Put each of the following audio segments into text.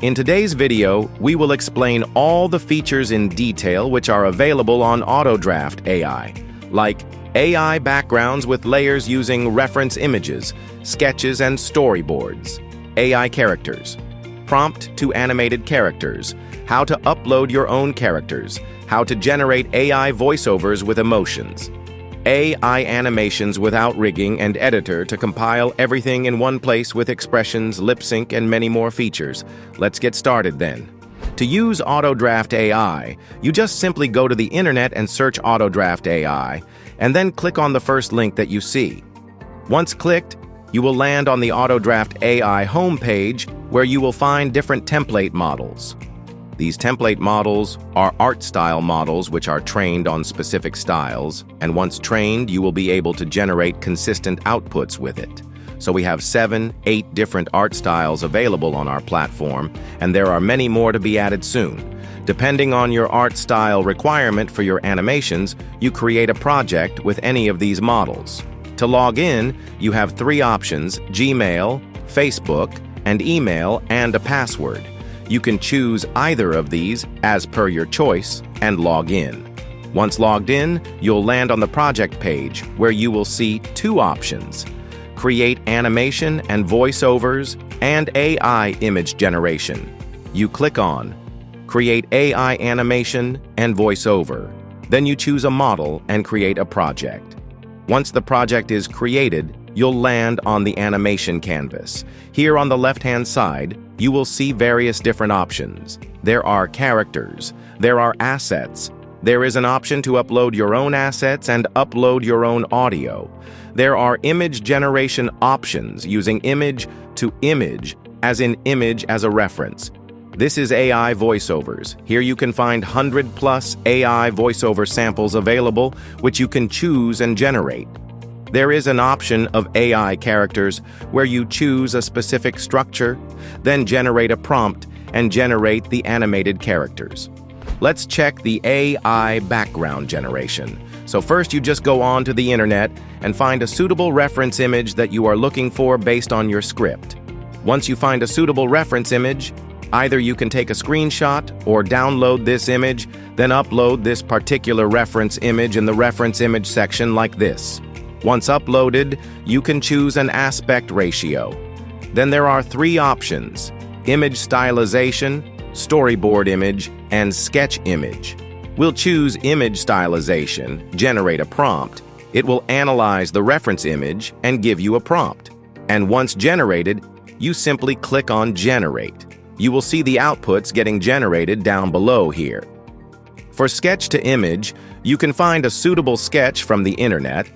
In today's video, we will explain all the features in detail which are available on Autodraft AI, like AI backgrounds with layers using reference images, sketches and storyboards, AI characters, prompt to animated characters, how to upload your own characters, how to generate AI voiceovers with emotions, AI animations without rigging and editor to compile everything in one place with expressions, lip sync, and many more features. Let's get started then. To use Autodraft AI, you just simply go to the internet and search Autodraft AI, and then click on the first link that you see. Once clicked, you will land on the Autodraft AI homepage where you will find different template models. These template models are art style models which are trained on specific styles, and once trained, you will be able to generate consistent outputs with it. So we have 7-8 different art styles available on our platform, and there are many more to be added soon. Depending on your art style requirement for your animations, you create a project with any of these models. To log in, you have 3 options: Gmail, Facebook, and email, and a password. You can choose either of these as per your choice and log in. Once logged in, you'll land on the project page where you will see 2 options: create animation and voiceovers and AI image generation. You click on create AI animation and voiceover. Then you choose a model and create a project. Once the project is created, you'll land on the animation canvas. Here on the left-hand side, you will see various different options. There are characters, there are assets, there is an option to upload your own assets and upload your own audio. There are image generation options using image to image, as in image as a reference. This is AI voiceovers. Here you can find 100+ AI voiceover samples available, which you can choose and generate. There is an option of AI characters where you choose a specific structure, then generate a prompt and generate the animated characters. Let's check the AI background generation. So first you just go on to the internet and find a suitable reference image that you are looking for based on your script. Once you find a suitable reference image, either you can take a screenshot or download this image, then upload this particular reference image in the reference image section like this. Once uploaded, you can choose an aspect ratio. Then there are 3 options: image stylization, storyboard image, and sketch image. We'll choose image stylization, generate a prompt. It will analyze the reference image and give you a prompt. And once generated, you simply click on generate. You will see the outputs getting generated down below here. For sketch to image, you can find a suitable sketch from the internet,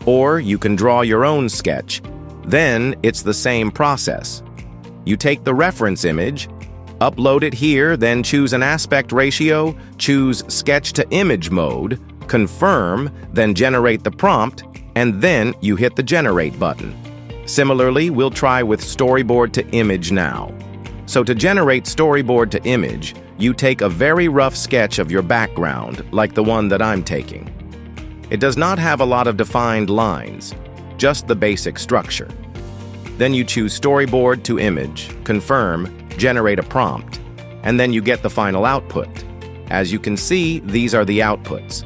or you can draw your own sketch. Then it's the same process. You take the reference image, upload it here, then choose an aspect ratio, choose sketch to image mode, confirm, then generate the prompt, and then you hit the generate button. Similarly, we'll try with storyboard to image now. So to generate storyboard to image, you take a very rough sketch of your background, like the one that I'm taking. It does not have a lot of defined lines, just the basic structure. Then you choose storyboard to image, confirm, generate a prompt, and then you get the final output. As you can see, these are the outputs.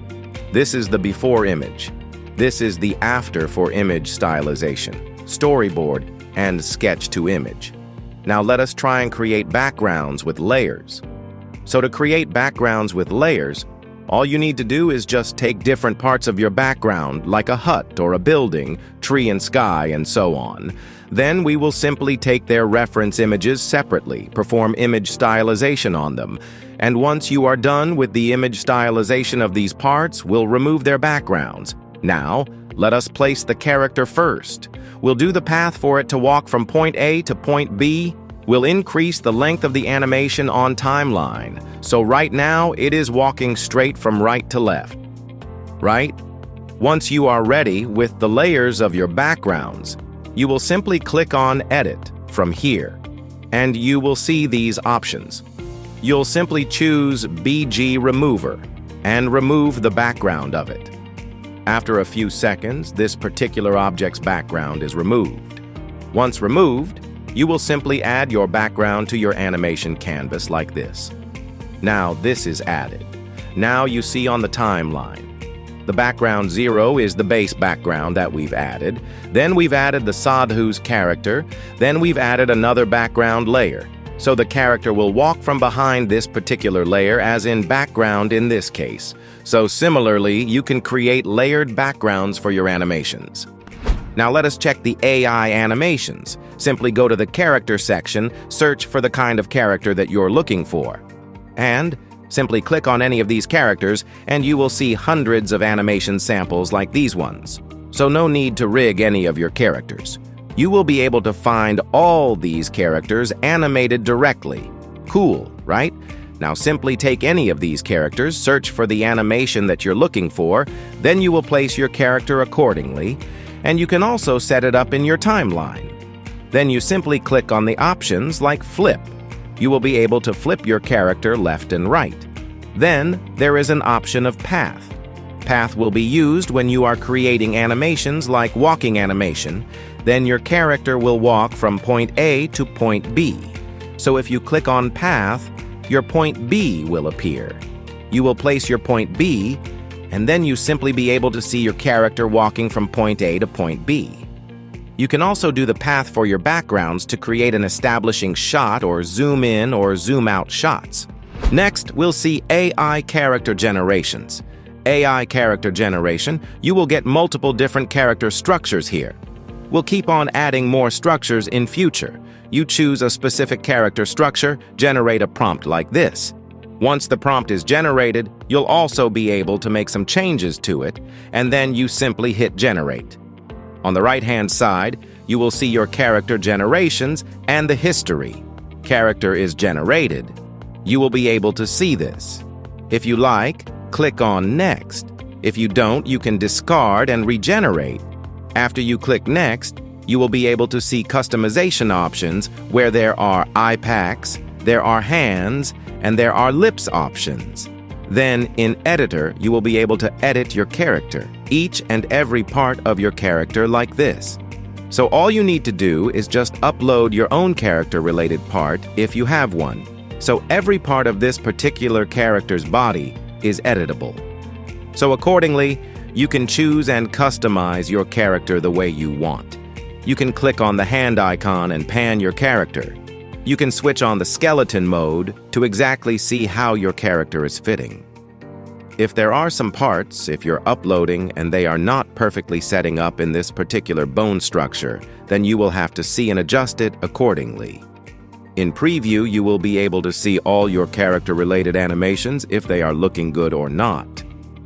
This is the before image. This is the after for image stylization, storyboard, and sketch to image. Now let us try and create backgrounds with layers. So to create backgrounds with layers, all you need to do is just take different parts of your background, like a hut or a building, tree and sky, and so on. Then we will simply take their reference images separately, perform image stylization on them, and once you are done with the image stylization of these parts, we'll remove their backgrounds. Now, let us place the character first. We'll do the path for it to walk from point A to point B. We'll increase the length of the animation on timeline. So right now, it is walking straight from right to left. Right? Once you are ready with the layers of your backgrounds, you will simply click on Edit from here, and you will see these options. You'll simply choose BG Remover and remove the background of it. After a few seconds, this particular object's background is removed. Once removed, You will simply add your background to your animation canvas like this. Now this is added. Now you see on the timeline. The background 0 is the base background that we've added. Then we've added the sadhu's character. Then we've added another background layer. So the character will walk from behind this particular layer, as in background in this case. So similarly, you can create layered backgrounds for your animations. Now let us check the AI animations. Simply go to the character section, search for the kind of character that you're looking for. And simply click on any of these characters and you will see hundreds of animation samples like these ones. So no need to rig any of your characters. You will be able to find all these characters animated directly. Cool, right? Now simply take any of these characters, search for the animation that you're looking for, then you will place your character accordingly, and you can also set it up in your timeline. Then you simply click on the options like flip. You will be able to flip your character left and right. Then there is an option of path. Path will be used when you are creating animations like walking animation. Then your character will walk from point A to point B. So if you click on path, your point B will appear. You will place your point B, and then you simply be able to see your character walking from point A to point B. You can also do the path for your backgrounds to create an establishing shot or zoom in or zoom out shots. Next, we'll see AI character generations. AI character generation, you will get multiple different character structures here. We'll keep on adding more structures in future. You choose a specific character structure, generate a prompt like this. Once the prompt is generated, you'll also be able to make some changes to it, and then you simply hit generate. On the right-hand side, you will see your character generations and the history. Character is generated. You will be able to see this. If you like, click on Next. If you don't, you can discard and regenerate. After you click Next, you will be able to see customization options where there are eye packs, there are hands, and there are lips options. Then, in Editor, you will be able to edit your character, each and every part of your character like this. So all you need to do is just upload your own character-related part if you have one. So every part of this particular character's body is editable. So accordingly, you can choose and customize your character the way you want. You can click on the hand icon and pan your character. You can switch on the skeleton mode to exactly see how your character is fitting. If there are some parts, if you're uploading and they are not perfectly setting up in this particular bone structure, then you will have to see and adjust it accordingly. In preview, you will be able to see all your character-related animations if they are looking good or not.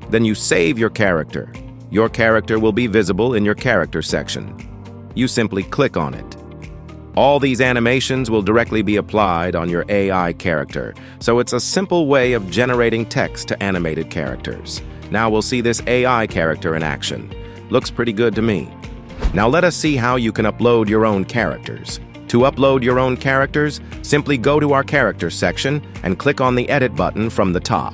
Then you save your character. Your character will be visible in your character section. You simply click on it. All these animations will directly be applied on your AI character, so it's a simple way of generating text to animated characters. Now we'll see this AI character in action. Looks pretty good to me. Now let us see how you can upload your own characters. To upload your own characters, simply go to our Characters section and click on the Edit button from the top.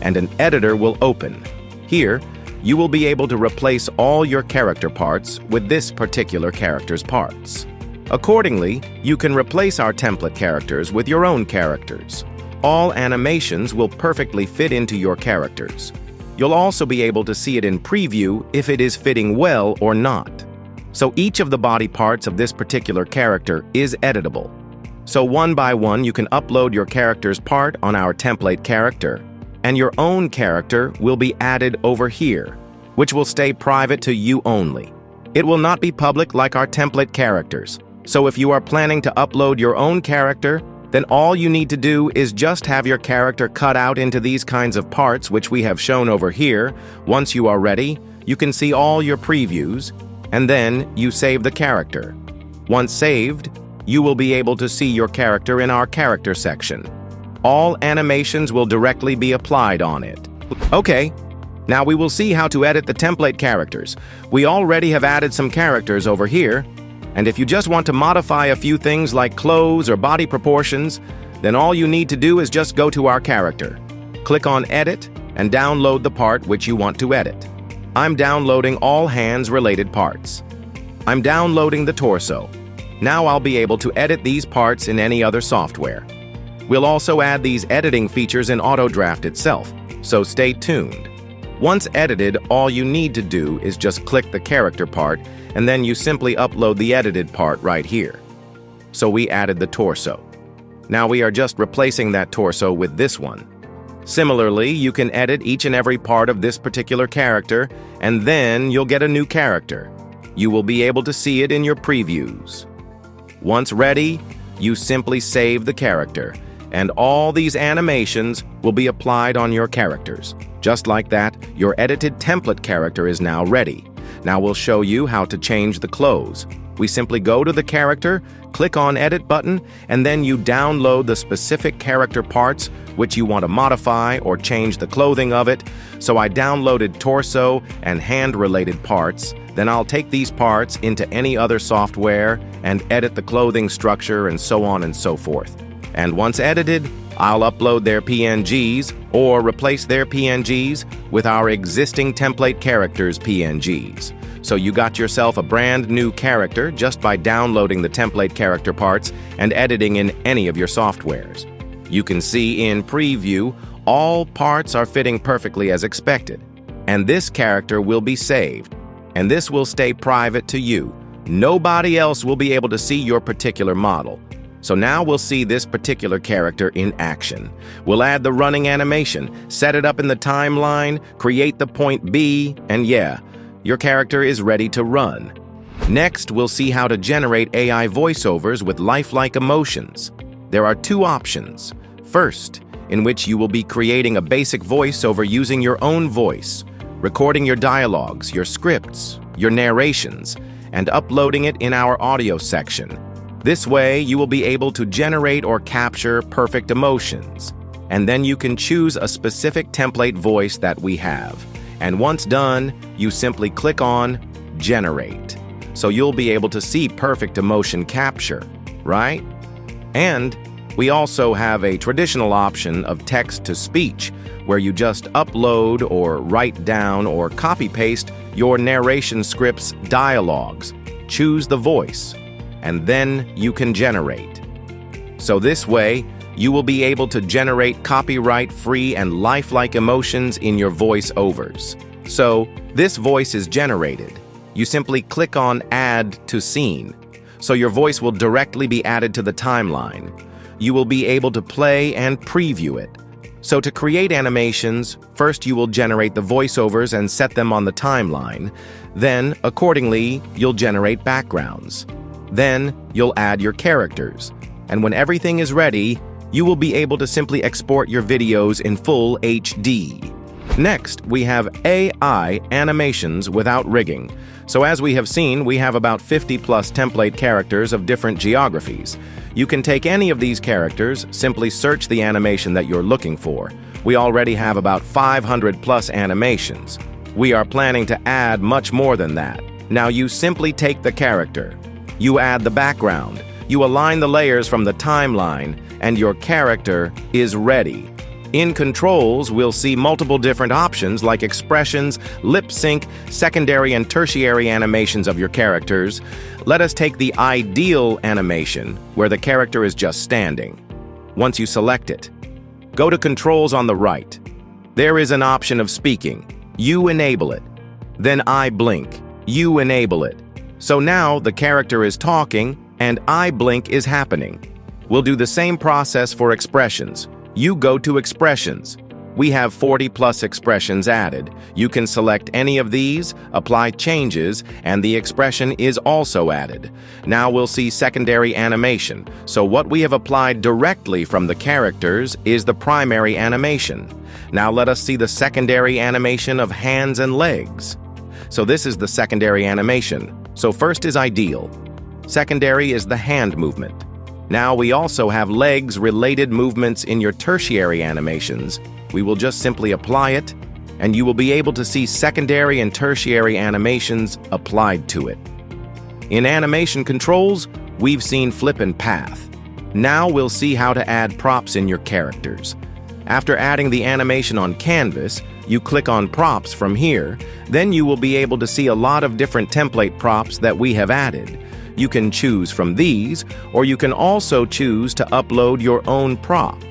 And an editor will open. Here, you will be able to replace all your character parts with this particular character's parts. Accordingly, you can replace our template characters with your own characters. All animations will perfectly fit into your characters. You'll also be able to see it in preview if it is fitting well or not. So each of the body parts of this particular character is editable. So one by one, you can upload your character's part on our template character, and your own character will be added over here, which will stay private to you only. It will not be public like our template characters. So if you are planning to upload your own character, then all you need to do is just have your character cut out into these kinds of parts which we have shown over here. Once you are ready, you can see all your previews, and then you save the character. Once saved, you will be able to see your character in our character section. All animations will directly be applied on it. Okay, now we will see how to edit the template characters. We already have added some characters over here, and if you just want to modify a few things like clothes or body proportions, then all you need to do is just go to our character. Click on Edit and download the part which you want to edit. I'm downloading all hands-related parts. I'm downloading the torso. Now I'll be able to edit these parts in any other software. We'll also add these editing features in Autodraft itself, so stay tuned. Once edited, all you need to do is just click the character part, and then you simply upload the edited part right here. So we added the torso. Now we are just replacing that torso with this one. Similarly, you can edit each and every part of this particular character, and then you'll get a new character. You will be able to see it in your previews. Once ready, you simply save the character, and all these animations will be applied on your characters. Just like that, your edited template character is now ready. Now we'll show you how to change the clothes. We simply go to the character, click on Edit button, and then you download the specific character parts which you want to modify or change the clothing of it. So I downloaded torso and hand-related parts. Then I'll take these parts into any other software and edit the clothing structure and so on and so forth. And once edited, I'll upload their PNGs or replace their PNGs with our existing template characters' PNGs. So you got yourself a brand new character just by downloading the template character parts and editing in any of your softwares. You can see in preview, all parts are fitting perfectly as expected. And this character will be saved. And this will stay private to you. Nobody else will be able to see your particular model. So now we'll see this particular character in action. We'll add the running animation, set it up in the timeline, create the point B, and yeah, your character is ready to run. Next, we'll see how to generate AI voiceovers with lifelike emotions. There are two options. First, in which you will be creating a basic voiceover using your own voice, recording your dialogues, your scripts, your narrations, and uploading it in our audio section. This way, you will be able to generate or capture perfect emotions. And then you can choose a specific template voice that we have. And once done, you simply click on Generate. So you'll be able to see perfect emotion capture, right? And we also have a traditional option of text-to-speech, where you just upload or write down or copy-paste your narration script's dialogues. Choose the voice, and then you can generate. So this way, you will be able to generate copyright-free and lifelike emotions in your voiceovers. So, this voice is generated. You simply click on Add to Scene, so your voice will directly be added to the timeline. You will be able to play and preview it. So to create animations, first you will generate the voiceovers and set them on the timeline. Then, accordingly, you'll generate backgrounds. Then, you'll add your characters. And when everything is ready, you will be able to simply export your videos in full HD. Next, we have AI animations without rigging. So as we have seen, we have about 50+ template characters of different geographies. You can take any of these characters, simply search the animation that you're looking for. We already have about 500+ animations. We are planning to add much more than that. Now you simply take the character. You add the background. You align the layers from the timeline, and your character is ready. In controls, we'll see multiple different options like expressions, lip sync, secondary and tertiary animations of your characters. Let us take the ideal animation, where the character is just standing. Once you select it, go to Controls on the right. There is an option of speaking. You enable it. Then I blink. You enable it. So now the character is talking, and I blink is happening. We'll do the same process for expressions. You go to Expressions. We have 40+ expressions added. You can select any of these, apply changes, and the expression is also added. Now we'll see secondary animation. So what we have applied directly from the characters is the primary animation. Now let us see the secondary animation of hands and legs. So this is the secondary animation. So first is ideal. Secondary is the hand movement. Now we also have legs-related movements in your tertiary animations. We will just simply apply it, and you will be able to see secondary and tertiary animations applied to it. In animation controls, we've seen flip and path. Now we'll see how to add props in your characters. After adding the animation on canvas, you click on props from here, then you will be able to see a lot of different template props that we have added. You can choose from these, or you can also choose to upload your own prop.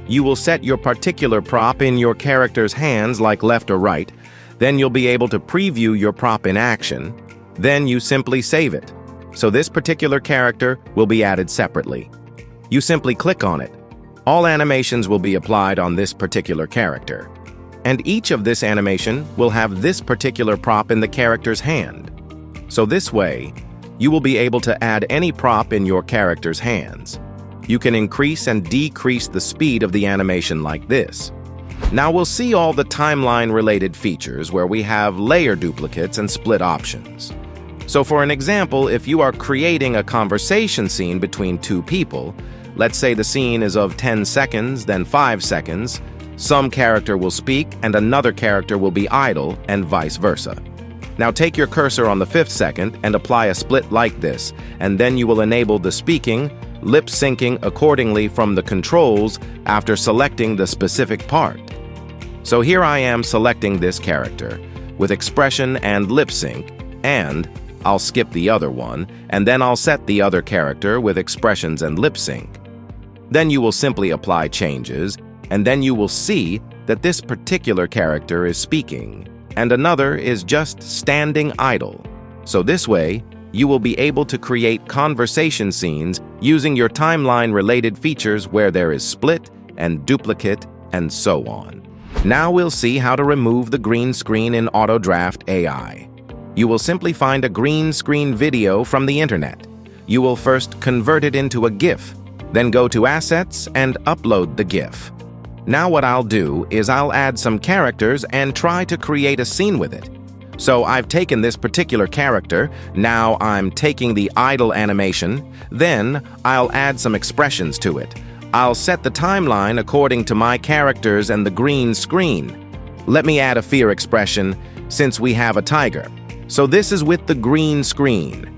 You will set your particular prop in your character's hands like left or right. Then you'll be able to preview your prop in action. Then you simply save it. So this particular character will be added separately. You simply click on it. All animations will be applied on this particular character. And each of this animation will have this particular prop in the character's hand. So this way, you will be able to add any prop in your character's hands. You can increase and decrease the speed of the animation like this. Now we'll see all the timeline-related features where we have layer duplicates and split options. So for an example, if you are creating a conversation scene between two people, let's say the scene is of 10 seconds, then 5 seconds, some character will speak and another character will be idle, and vice versa. Now take your cursor on the 5th second and apply a split like this, and then you will enable the speaking, lip syncing accordingly from the controls after selecting the specific part. So here I am selecting this character with expression and lip sync, and I'll skip the other one, and then I'll set the other character with expressions and lip sync. Then you will simply apply changes, and then you will see that this particular character is speaking, and another is just standing idle. So this way, you will be able to create conversation scenes using your timeline-related features where there is split and duplicate and so on. Now we'll see how to remove the green screen in Autodraft AI. You will simply find a green screen video from the internet. You will first convert it into a GIF, then go to Assets and upload the GIF. Now what I'll do is I'll add some characters and try to create a scene with it. So I've taken this particular character, now I'm taking the idle animation, then I'll add some expressions to it. I'll set the timeline according to my characters and the green screen. Let me add a fear expression since we have a tiger. So this is with the green screen.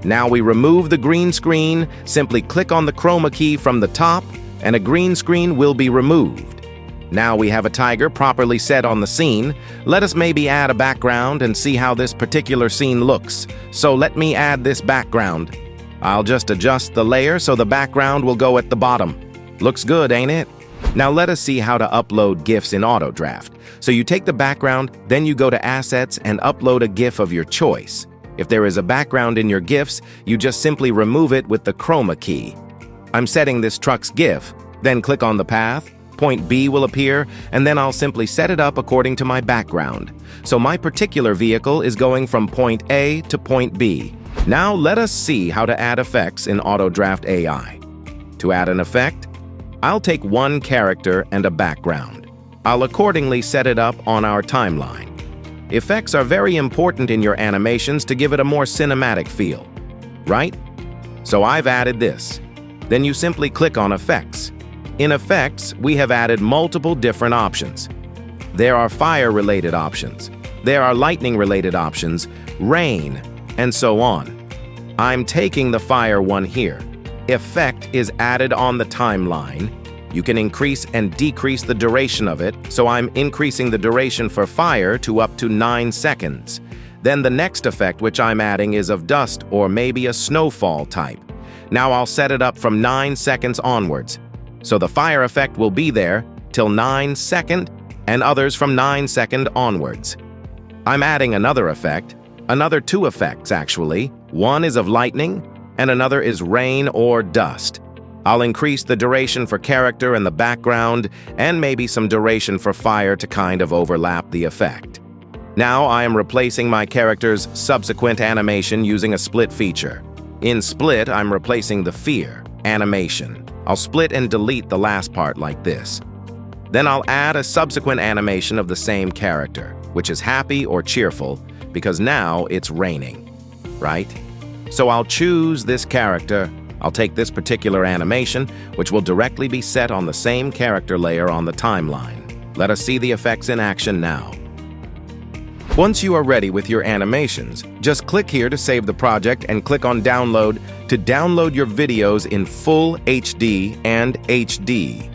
Now we remove the green screen, simply click on the chroma key from the top, and a green screen will be removed. Now we have a tiger properly set on the scene. Let us maybe add a background and see how this particular scene looks. So let me add this background. I'll just adjust the layer so the background will go at the bottom. Looks good, ain't it? Now let us see how to upload GIFs in Autodraft. So you take the background, then you go to Assets and upload a GIF of your choice. If there is a background in your GIFs, you just simply remove it with the chroma key. I'm setting this truck's GIF, then click on the path, point B will appear, and then I'll simply set it up according to my background. So my particular vehicle is going from point A to point B. Now let us see how to add effects in Autodraft AI. To add an effect, I'll take one character and a background. I'll accordingly set it up on our timeline. Effects are very important in your animations to give it a more cinematic feel, right? So I've added this. Then you simply click on Effects. In Effects, we have added multiple different options. There are fire-related options. There are lightning-related options, rain, and so on. I'm taking the fire one here. Effect is added on the timeline. You can increase and decrease the duration of it, so I'm increasing the duration for fire to up to 9 seconds. Then the next effect which I'm adding is of dust or maybe a snowfall type. Now I'll set it up from 9 seconds onwards. So the fire effect will be there till 9 second and others from 9 second onwards. I'm adding another effect, another 2 effects actually. One is of lightning and another is rain or dust. I'll increase the duration for character and the background and maybe some duration for fire to kind of overlap the effect. Now I am replacing my character's subsequent animation using a split feature. In split, I'm replacing the fear animation. I'll split and delete the last part like this. Then I'll add a subsequent animation of the same character, which is happy or cheerful, because now it's raining, right? So I'll choose this character. I'll take this particular animation, which will directly be set on the same character layer on the timeline. Let us see the effects in action now. Once you are ready with your animations, just click here to save the project and click on Download to download your videos in full HD and HD.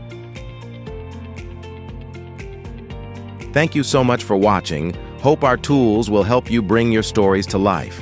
Thank you so much for watching. Hope our tools will help you bring your stories to life.